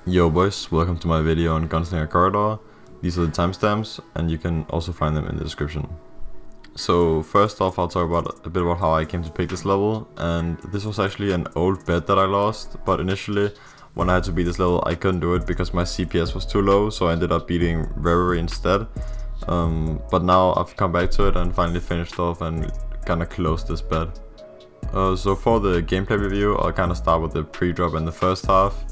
Yo boys, welcome to my video on Gunslinga corridor. These are the timestamps and you can also find them in the description. So first off, I'll talk about a bit about how I came to pick this level, and this was actually an old bet that I lost, but initially when I had to beat this level I couldn't do it because my CPS was too low, so I ended up beating Rebeat instead. But now I've come back to it and finally finished off and kinda closed this bet. So for the gameplay review, I'll kinda start with the pre-drop in the first half.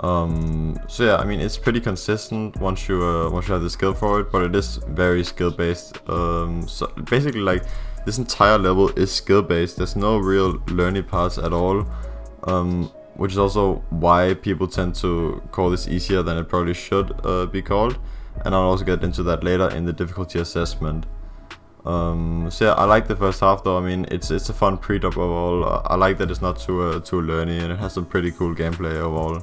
So yeah, I mean, it's pretty consistent once you have the skill for it, but it is very skill based. So basically, like, this entire level is skill based. There's no real learning parts at all, which is also why people tend to call this easier than it probably should be called, and I'll also get into that later in the difficulty assessment. So yeah, I like the first half though. I mean, it's a fun pre-drop overall. I like that it's not too learny, and it has some pretty cool gameplay overall.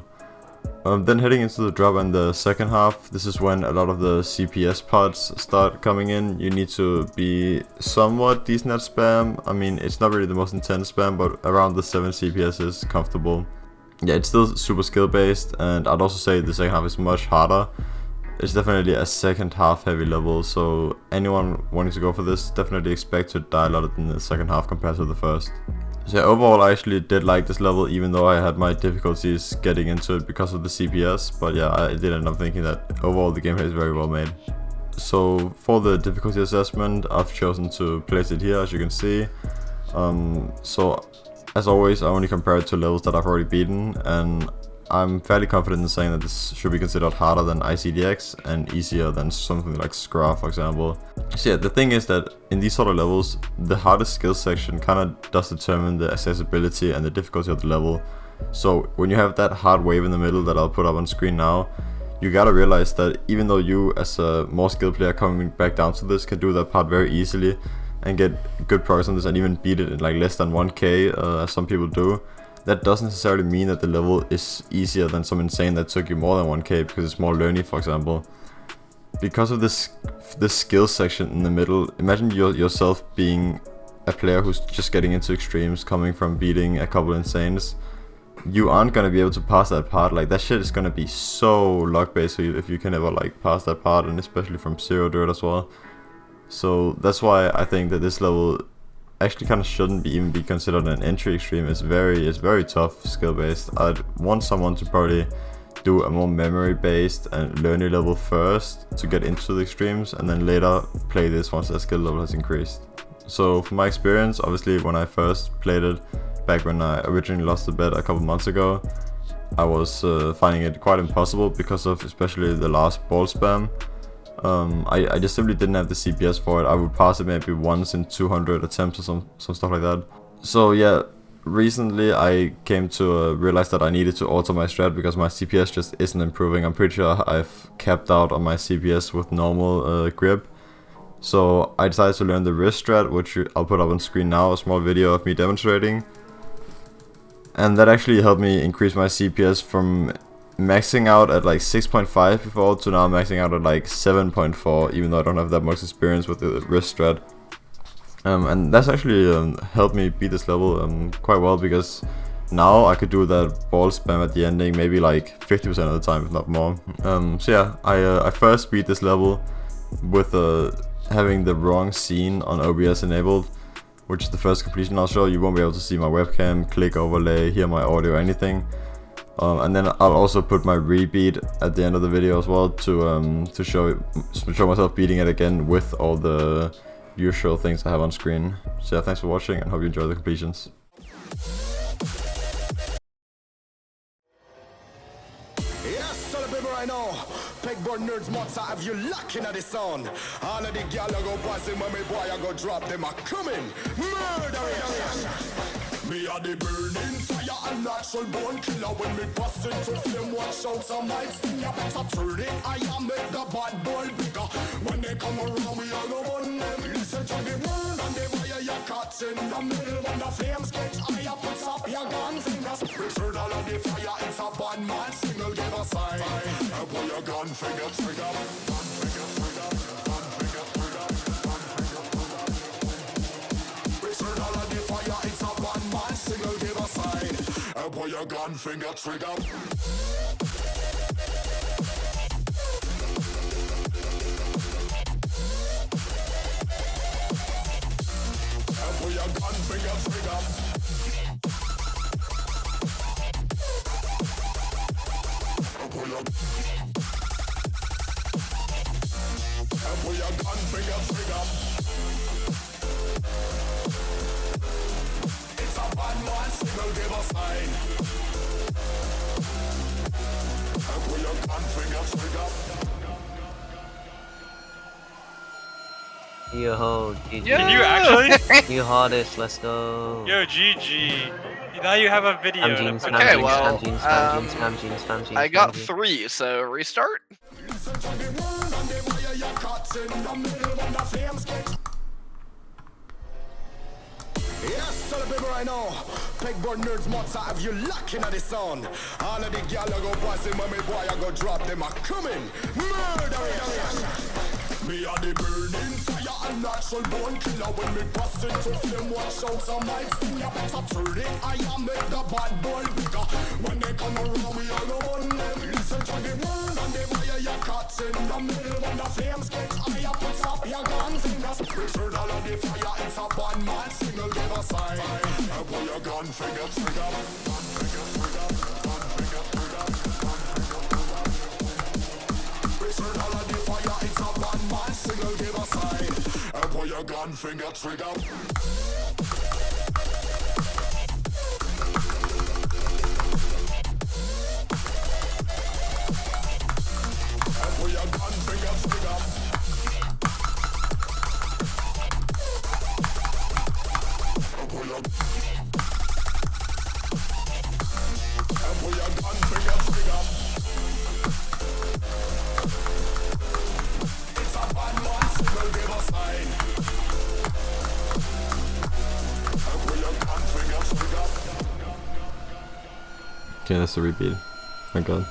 Then heading into the drop and the second half, this is when a lot of the CPS parts start coming in. You need to be somewhat decent at spam. I mean, it's not really the most intense spam, but around the 7 CPS is comfortable. Yeah, it's still super skill based, and I'd also say the second half is much harder. It's definitely a second half heavy level, so anyone wanting to go for this definitely expect to die a lot in the second half compared to the first. So yeah, overall I actually did like this level, even though I had my difficulties getting into it because of the CPS, but yeah, I did end up thinking that overall the gameplay is very well made. So for the difficulty assessment, I've chosen to place it here, as you can see. So as always, I only compare it to levels that I've already beaten, and I'm fairly confident in saying that this should be considered harder than ICDX and easier than something like Scra, for example. So yeah, the thing is that in these sort of levels, the hardest skill section kind of does determine the accessibility and the difficulty of the level. So when you have that hard wave in the middle that I'll put up on screen now, you gotta realize that even though you as a more skilled player coming back down to this can do that part very easily and get good progress on this and even beat it in like less than 1k, as some people do, that doesn't necessarily mean that the level is easier than some insane that took you more than 1k because it's more learny, for example. Because of this skill section in the middle, imagine yourself being a player who's just getting into extremes, coming from beating a couple insanes. You aren't gonna be able to pass that part. Like, that shit is gonna be so luck based if you can ever like pass that part, and especially from zero dirt as well. So that's why I think that this level actually kind of shouldn't even be considered an entry extreme. It's very tough skill based. I'd want someone to probably do a more memory based and learning level first to get into the extremes, and then later play this once their skill level has increased. So from my experience, obviously when I first played it back when I originally lost the bet a couple months ago, I was finding it quite impossible because of especially the last ball spam. I just simply didn't have the CPS for it. I would pass it maybe once in 200 attempts or some stuff like that. So yeah, recently I came to realize that I needed to alter my strat because my CPS just isn't improving. I'm pretty sure I've capped out on my CPS with normal grip. So I decided to learn the wrist strat, which I'll put up on screen now, a small video of me demonstrating. And that actually helped me increase my CPS from maxing out at like 6.5 before to now maxing out at like 7.4, even though I don't have that much experience with the wrist strat. And that's actually helped me beat this level quite well, because now I could do that ball spam at the ending maybe like 50% of the time, if not more. So yeah, I first beat this level with having the wrong scene on OBS enabled, which is the first completion I'll show. You won't be able to see my webcam, click overlay, hear my audio or anything. And then I'll also put my rebeat at the end of the video as well to show myself beating it again with all the usual things I have on screen. So yeah, thanks for watching and hope you enjoy the completions. Right now, pegboard nerds must have you locking at the sound. All of the gal go passing when me boy I go drop them a coming. Murder. Me are the burning fire and natural born killer. When me bust into flame, watch out some might sting. You better turn it. I am make the bad boy bigger. When they come around, we all go on them. Listen to the word and the fire you caught in the middle. When the flames catch higher, put up your gun fingers. Return all of the fire. It's a bad man signal. Give a sign. Pull your gun finger trigger. Gun finger trigger. Gun finger trigger. Gun finger trigger. Return all of the fire. It's a bad man signal. Give a sign. Pull your gun finger trigger. your gun finger trigger. Pull your gun finger trigger. It's a bad man signal, give a sign. Pull your gun finger trigger. Yo, GG. Can you actually? You hardest, let's go. Yo, GG. Now you have a video. Spam to jeans, put spam Okay, jeans, well, spam jeans, spam jeans, spam jeans, spam jeans. I got spam jeans. 3, so restart. Listen to the word and the fire you're caught in the middle when the flames get. Yes, so the people right now. Pegboard nerds must have you locking at the sound. All of the gal I go passing when me boy I go drop them a coming. Murderers. Me are the burning fire and natural born killer. When me bust into flame, watch out some might sting. You better turn it. I am make the bad boy bigger. When they come around, we all go on them. Listen to the word and the fire you're caught in the middle when the flames get higher. Put up your gun fingers. Return all of the fire. It's a bad man signal. Give a sign. And pull your gun finger trigger. Gun finger trigger. Gun finger trigger. Return all of the fire. It's a bad man signal. Give a sign. And pull your gun finger trigger. And pull your gun finger trigger. And pull your gun finger trigger. It's a bad man signal, give a sign. And pull your gun finger trigger. Okay, that's a repeat. My god.